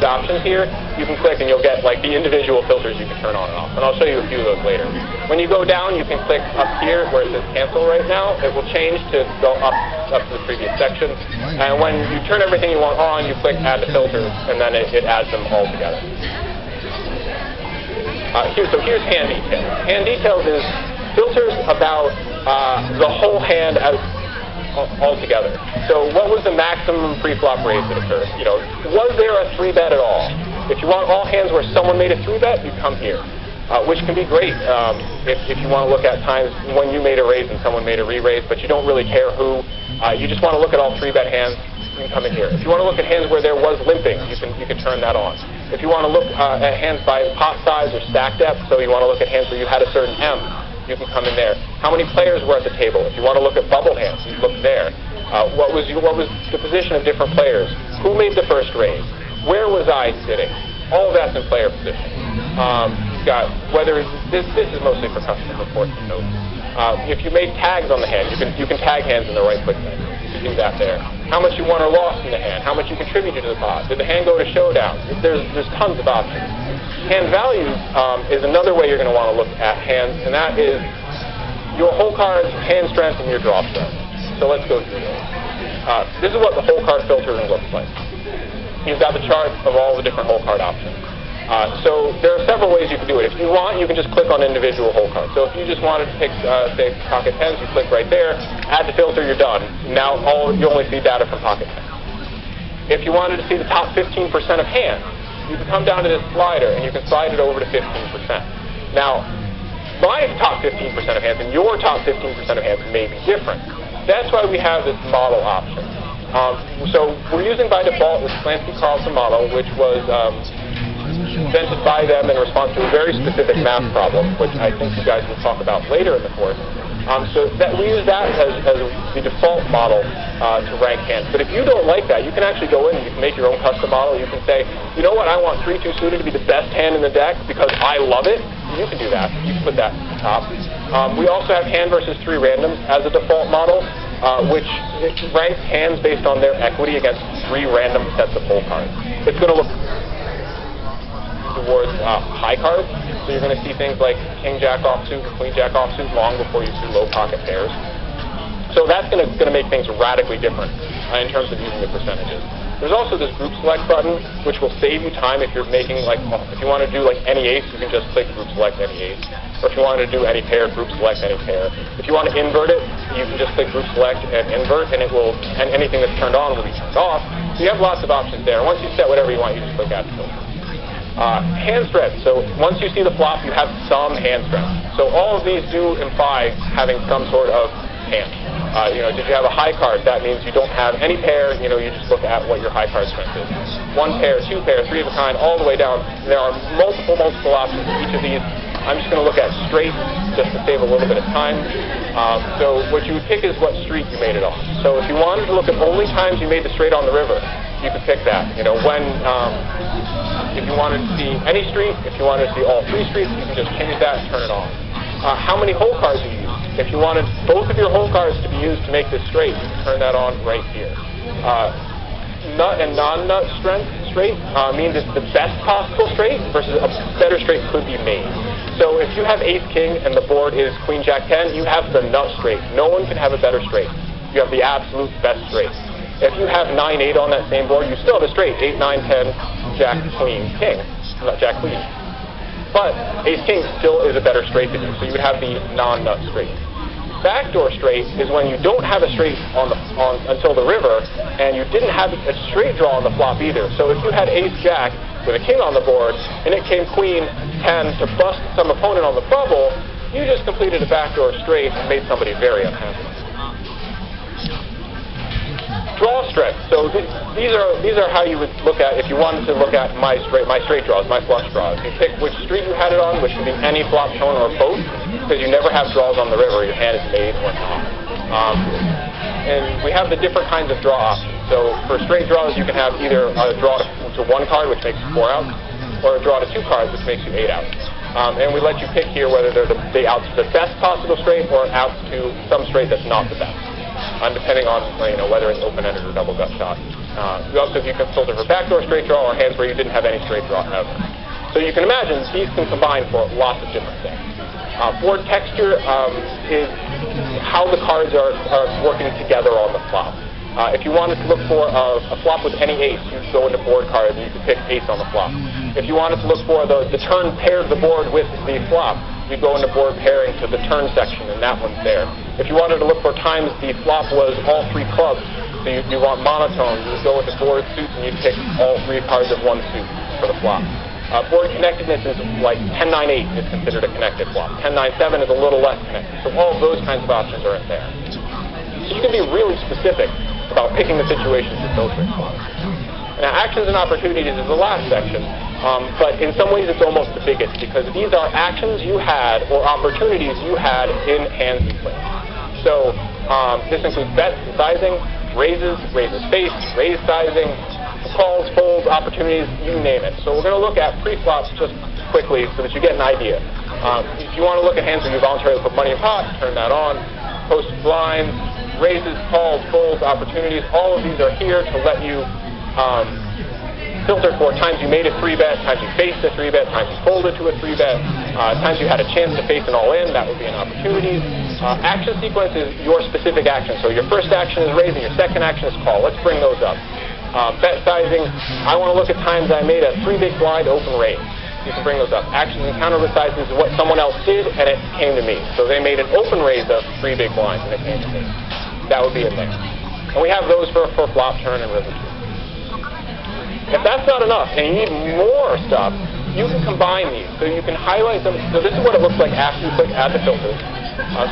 these options here, you can click and you'll get like the individual filters you can turn on and off. And I'll show you a few of those later. When you go down, you can click up here where it says cancel right now. It will change to go up to the previous section. And when you turn everything you want on, you click add to filters, and then it adds them all together. So here's hand details. Hand details is filters about the whole hand altogether. So what was the maximum pre-flop raise that occurred? You know, was there a 3-bet at all? If you want all hands where someone made a 3-bet, you come here, which can be great if you want to look at times when you made a raise and someone made a re-raise, but you don't really care who. You just want to look at all 3-bet hands. You can come in here. If you want to look at hands where there was limping, you can turn that on. If you want to look at hands by pot size or stack depth, so you want to look at hands where you had a certain M, you can come in there. How many players were at the table? If you want to look at bubble hands, you look there. What was the position of different players? Who made the first raise? Where was I sitting? All of that's in player position. You've got whether this is mostly for custom reports and notes. If you made tags on the hand, you can tag hands in the right-click menu. You can do that there. How much you won or lost in the hand? How much you contributed to the pot? Did the hand go to showdown? There's tons of options. Hand values is another way you're going to want to look at hands, and that is your whole card's hand strength and your draw strength. So let's go through those. This is what the whole card filtering looks like. You've got the chart of all the different whole card options. So there are several ways you can do it. If you want, you can just click on individual whole cards. So if you just wanted to pick, say, pocket tens, you click right there, add the filter, you're done. Now you only see data from pocket tens. If you wanted to see the top 15% of hands, you can come down to this slider and you can slide it over to 15%. Now, my top 15% of hands and your top 15% of hands may be different. That's why we have this model option. So we're using by default this Lansky-Carlson model, which was invented by them in response to a very specific math problem, which I think you guys will talk about later in the course. So that we use that as the default model to rank hands. But if you don't like that, you can actually go in and you can make your own custom model. You can say, you know what, I want 3-2 suited to be the best hand in the deck because I love it. You can do that. You can put that at the top. We also have hand versus 3 randoms as a default model, which ranks hands based on their equity against 3 random sets of whole cards. It's going to look towards high cards. So you're going to see things like king jack offsuit, queen jack offsuit long before you see low pocket pairs. So that's going to make things radically different in terms of using the percentages. There's also this group select button, which will save you time if you're making like, if you want to do like any ace, you can just click group select any ace. Or if you wanted to do any pair, group select any pair. If you want to invert it, you can just click group select and invert, and it will, and anything that's turned on will be turned off. So you have lots of options there. Once you set whatever you want, you just click add to filter. Hand strength. So once you see the flop, you have some hand strength. So all of these do imply having some sort of hand. Did you have a high card? That means you don't have any pair. You just look at what your high card strength is. 1 pair, 2 pair, 3 of a kind, all the way down. There are multiple options for each of these. I'm just going to look at straight just to save a little bit of time. So what you would pick is what street you made it on. So if you wanted to look at only times you made the straight on the river, you could pick that. If you wanted to see any street, if you wanted to see all 3 streets, you can just change that and turn it on. How many hole cards you use. If you wanted both of your hole cards to be used to make this straight, you can turn that on right here. Nut and non-nut straight means it's the best possible straight versus a better straight could be made. So if you have ace-king and the board is queen-jack-10, you have the nut straight. No one can have a better straight. You have the absolute best straight. If you have 9-8 on that same board, you still have a straight. 8, 9, 10, jack, queen, king. Not jack, queen. But ace-king still is a better straight than you, so you would have the non-nut straight. Backdoor straight is when you don't have a straight until the river, and you didn't have a straight draw on the flop either. So if you had ace-jack with a king on the board, and it came queen 10 to bust some opponent on the bubble, you just completed a backdoor straight and made somebody very unhappy. Draw strength. So these are how you would look at if you wanted to look at my straight draws, my flush draws. You pick which street you had it on, which could be any flop shown or both, because you never have draws on the river. Your hand is made or not. And we have the different kinds of draw options. So for straight draws, you can have either a draw to 1 card, which makes you 4 outs, or a draw to 2 cards, which makes you 8 outs. And we let you pick here whether they're the outs to the best possible straight or outs to some straight that's not the best. Depending on whether it's open-ended or double gut shot. You also you can filter for backdoor straight draw or hands where you didn't have any straight draw ever. So you can imagine these can combine for lots of different things. Board texture is how the cards are working together on the flop. If you wanted to look for a flop with any ace, you'd go into board cards and you could pick ace on the flop. If you wanted to look for the turn paired the board with the flop, you'd go into board pairing to the turn section, and that one's there. If you wanted to look for times the flop was all three clubs, so you want monotone, you would go into board suits and you'd pick all three cards of one suit for the flop. Board connectedness is like 10-9-8 is considered a connected flop. 10-9-7 is a little less connected. So all of those kinds of options are in there. So you can be really specific about picking the situations to filter for. Now, actions and opportunities is the last section, but in some ways it's almost the biggest because these are actions you had or opportunities you had in hand sequence. So this includes bets and sizing, raises face, raise sizing, calls, folds, opportunities, you name it. So we're going to look at pre-flops just quickly so that you get an idea. If you want to look at hands where you voluntarily put money in pot, turn that on. Post blinds, raises, calls, folds, opportunities, all of these are here to let you filter for times you made a 3-bet, times you faced a 3-bet, times you folded to a 3-bet, times you had a chance to face an all-in, that would be an opportunity. Action sequence is your specific action. So your first action is raise and your second action is call. Let's bring those up. Bet sizing, I want to look at times I made a 3-big blind open raise. You can bring those up. Actions and counter sizes is what someone else did and it came to me. So they made an open raise of 3 big blinds and it came to me. That would be in there. And we have those for flop, turn, and river. If that's not enough and you need more stuff, you can combine these. So you can highlight them. So this is what it looks like after you click add the filters.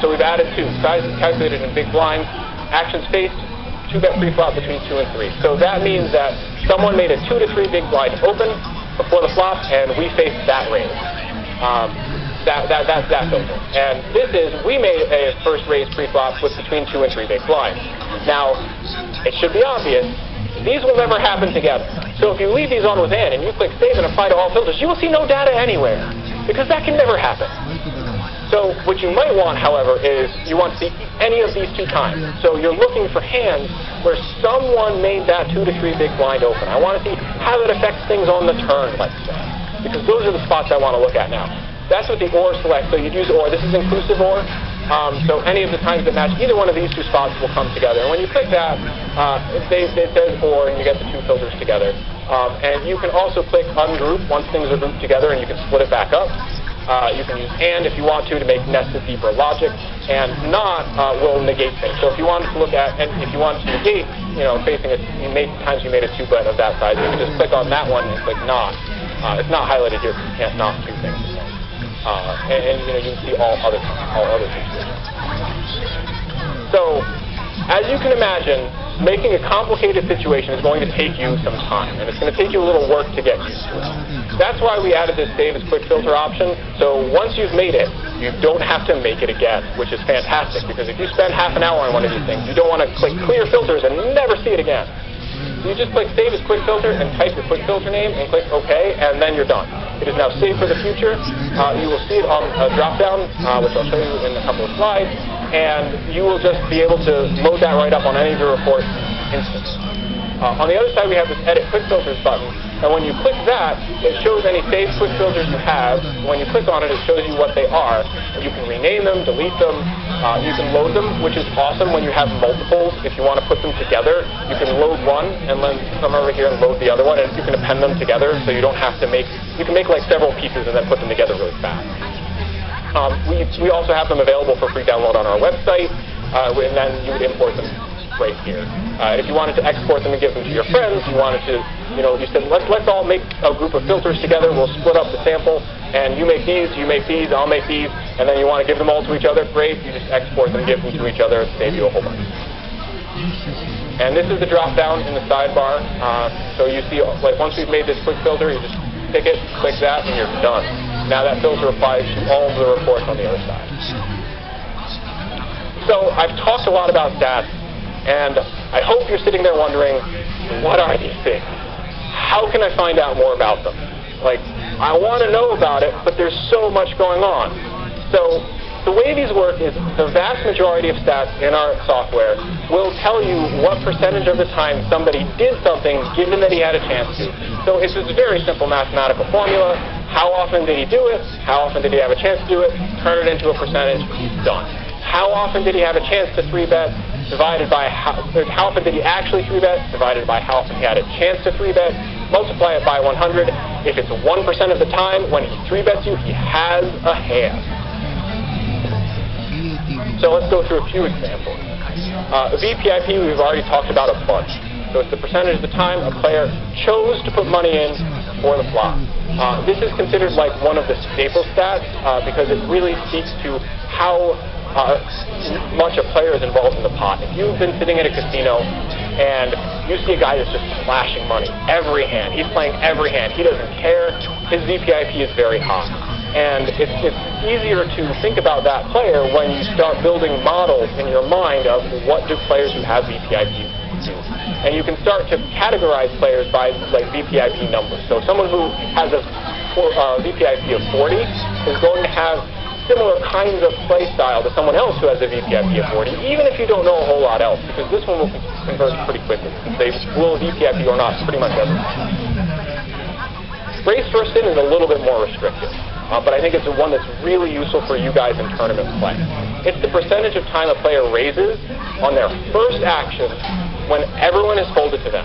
So we've added 2. Sizes calculated in big blinds. Actions faced, 2-bet pre-flop between 2 and 3. So that means that someone made a 2 to 3 big blind open before the flop, and we faced that raise. That's that filter. And this is, we made a first raise pre-flop with between 2 and 3 big blinds. Now, it should be obvious, these will never happen together. So if you leave these on with N and you click save and apply to all filters, you will see no data anywhere, because that can never happen. So what you might want, however, is you want to see any of these 2 times. So you're looking for hands where someone made that 2 to 3 big blind open. I want to see how it affects things on the turn, let's say, because those are the spots I want to look at now. That's what the OR select. So you'd use OR. This is inclusive OR. So any of the times that match either one of these 2 spots will come together. And when you click that, it says OR, and you get the 2 filters together. And you can also click ungroup once things are grouped together, and you can split it back up. You can use AND if you want to make nested deeper logic, and not will negate things. So if you wanted to look at, and if you wanted to negate, facing it, times you made a 2-bet of that size, you can just click on that one and click not. It's not highlighted here because you can't not 2 things. And you can see all other situations. So, as you can imagine, making a complicated situation is going to take you some time, and it's going to take you a little work to get used to it. That's why we added this save as quick filter option. So once you've made it, you don't have to make it again, which is fantastic, because if you spend half an hour on one of these things, you don't want to click clear filters and never see it again. So you just click save as quick filter and type your quick filter name and click OK, and then you're done. It is now saved for the future. You will see it on a drop-down, which I'll show you in a couple of slides, and you will just be able to load that right up on any of your reports instantly. On the other side, we have this Edit Quick Filters button, and when you click that, it shows any saved quick filters you have. When you click on it, it shows you what they are. You can rename them, delete them, you can load them, which is awesome when you have multiples. If you want to put them together, you can load one and then come over here and load the other one, and you can append them together, so you don't have to you can make like several pieces and then put them together really fast. We also have them available for free download on our website, and then you would import them right here. If you wanted to export them and give them to your friends, you wanted to, you said, let's all make a group of filters together, we'll split up the sample, and you make these, I'll make these, and then you want to give them all to each other, great, you just export them, give them to each other, save you a whole bunch. And this is the drop-down in the sidebar, so you see, like once we've made this quick filter, you just pick it, click that, and you're done. Now that filter applies to all of the reports on the other side. So I've talked a lot about stats, and I hope you're sitting there wondering, what are these things? How can I find out more about them? Like, I want to know about it, but there's so much going on. So the way these work is the vast majority of stats in our software will tell you what percentage of the time somebody did something given that he had a chance to. So it's this very simple mathematical formula. How often did he do it? How often did he have a chance to do it? Turn it into a percentage. Done. How often did he have a chance to 3-bet? Divided by how often did he actually 3-bet? Divided by how often he had a chance to 3-bet. Multiply it by 100. If it's 1% of the time when he 3-bets you, he has a hand. So let's go through a few examples. VPIP we've already talked about a bunch. So it's the percentage of the time a player chose to put money in for the flop. This is considered like one of the staple stats because it really speaks to how much a player is involved in the pot. If you've been sitting at a casino and you see a guy that's just splashing money every hand, he's playing every hand, he doesn't care, his VPIP is very high. And it's easier to think about that player when you start building models in your mind of what do players who have VPIP do. And you can start to categorize players by like VPIP numbers. So someone who has a VPIP of 40 is going to have similar kinds of play style to someone else who has a VPIP of 40, even if you don't know a whole lot else, because this one will convert pretty quickly. They will VPIP or not pretty much everything. Raise first in is a little bit more restrictive. But I think it's the one that's really useful for you guys in tournament play. It's the percentage of time a player raises on their first action when everyone is folded to them.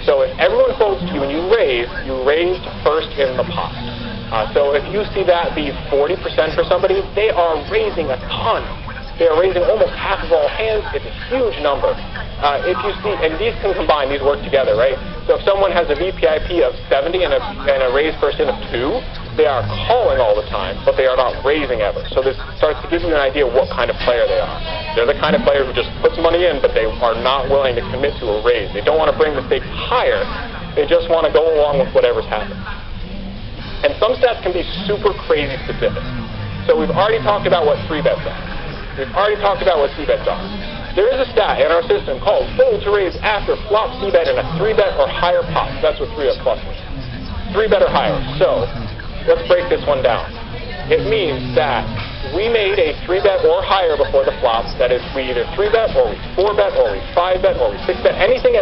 So if everyone folds to you and you raised first in the pot. So if you see that be 40% for somebody, they are raising a ton. They are raising almost half of all hands. It's a huge number. If you see, and these can combine, these work together, right? So if someone has a VPIP of 70 and a raise first in of 2, they are calling all the time, but they are not raising ever. So this starts to give you an idea of what kind of player they are. They're the kind of player who just puts money in, but they are not willing to commit to a raise. They don't want to bring the stakes higher. They just want to go along with whatever's happening. And some stats can be super crazy specific. So we've already talked about what 3-bets are. We've already talked about what C-bets are. There is a stat in our system called fold to raise after flop C-bet in a 3-bet or higher pot. That's what 3-bet plus is. 3-bet or higher. So let's break this one down. It means that we made a 3-bet or higher before the flop. That is, we either 3-bet or we 4-bet or we 5-bet or we 6-bet, anything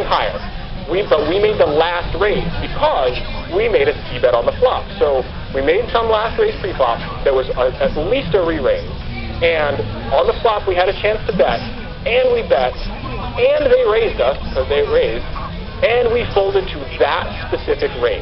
higher. But we made the last raise because we made a C-bet on the flop. So we made some last raise pre-flop that was at least a re-raise. And on the flop we had a chance to bet, and we bet, and they raised us because they raised, and we folded to that specific raise.